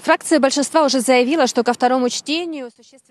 The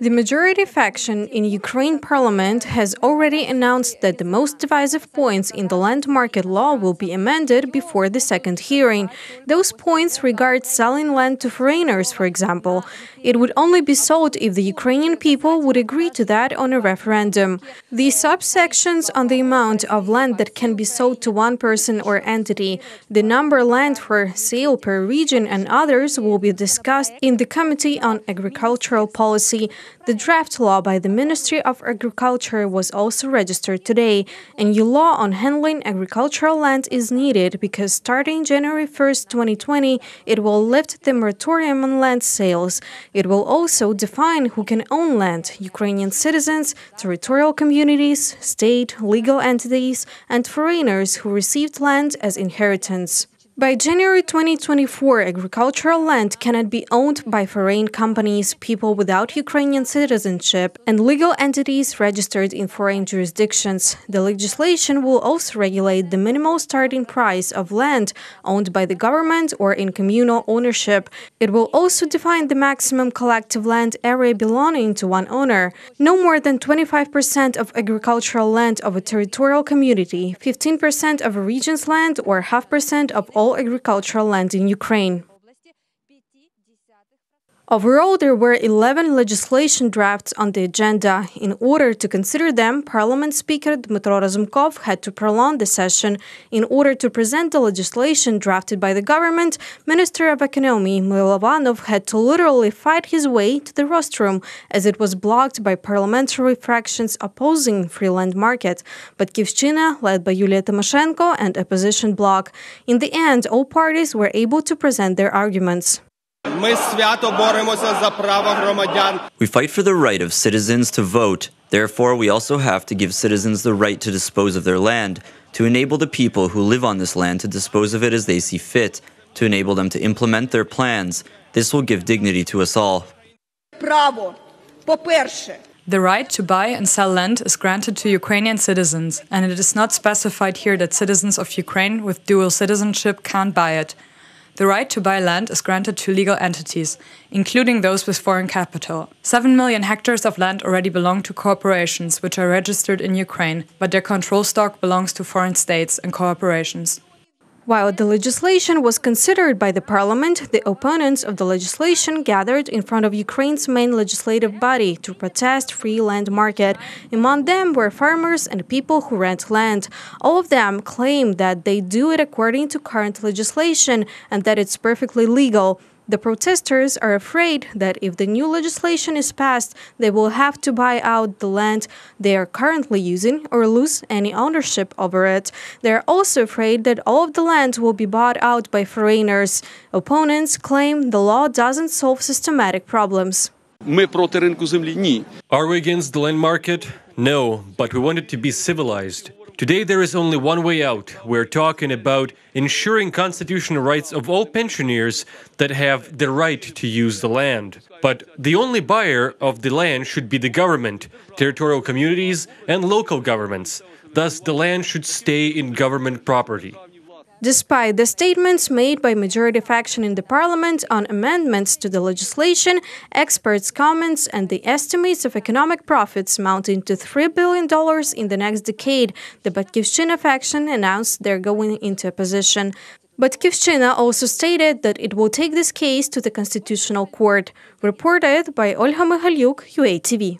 majority faction in Ukraine parliament has already announced that the most divisive points in the land market law will be amended before the second hearing. Those points regard selling land to foreigners, for example. It would only be sold if the Ukrainian people would agree to that on a referendum. The subsections on the amount of land that can be sold to one person or entity, the number land for sale per region and others will be discussed in the Committee on Agricultural Policy. The draft law by the Ministry of Agriculture was also registered today. A new law on handling agricultural land is needed because starting January 1st, 2020, it will lift the moratorium on land sales. It will also define who can own land: Ukrainian citizens, territorial communities, state, legal entities, and foreigners who received land as inheritance. By January 2024, agricultural land cannot be owned by foreign companies, people without Ukrainian citizenship, and legal entities registered in foreign jurisdictions. The legislation will also regulate the minimal starting price of land owned by the government or in communal ownership. It will also define the maximum collective land area belonging to one owner. No more than 25% of agricultural land of a territorial community, 15% of a region's land, or 0.5% of all agricultural land in Ukraine. Overall, there were 11 legislation drafts on the agenda. In order to consider them, Parliament Speaker Dmytro Razumkov had to prolong the session. In order to present the legislation drafted by the government, Minister of Economy Milovanov had to literally fight his way to the rostrum, as it was blocked by parliamentary fractions opposing free land market, Batkivshchina, led by Yulia Tymoshenko, and opposition bloc. In the end, all parties were able to present their arguments. We fight for the right of citizens to vote. Therefore, we also have to give citizens the right to dispose of their land, to enable the people who live on this land to dispose of it as they see fit, to enable them to implement their plans. This will give dignity to us all. The right to buy and sell land is granted to Ukrainian citizens, and it is not specified here that citizens of Ukraine with dual citizenship can't buy it. The right to buy land is granted to legal entities, including those with foreign capital. 7 million hectares of land already belong to corporations which are registered in Ukraine, but their control stock belongs to foreign states and corporations. While the legislation was considered by the parliament, the opponents of the legislation gathered in front of Ukraine's main legislative body to protest free land market. Among them were farmers and people who rent land. All of them claim that they do it according to current legislation and that it's perfectly legal. The protesters are afraid that if the new legislation is passed, they will have to buy out the land they are currently using or lose any ownership over it. They are also afraid that all of the land will be bought out by foreigners. Opponents claim the law doesn't solve systematic problems. Are we against the land market? No, but we want it to be civilized. Today there is only one way out. We're talking about ensuring constitutional rights of all pensioners that have the right to use the land. But the only buyer of the land should be the government, territorial communities, and local governments. Thus, the land should stay in government property. Despite the statements made by majority faction in the parliament on amendments to the legislation, experts' comments and the estimates of economic profits mounting to $3 billion in the next decade, the Batkivshchina faction announced they're going into opposition. Batkivshchina also stated that it will take this case to the Constitutional Court. Reported by Olga Mihalyuk, UATV.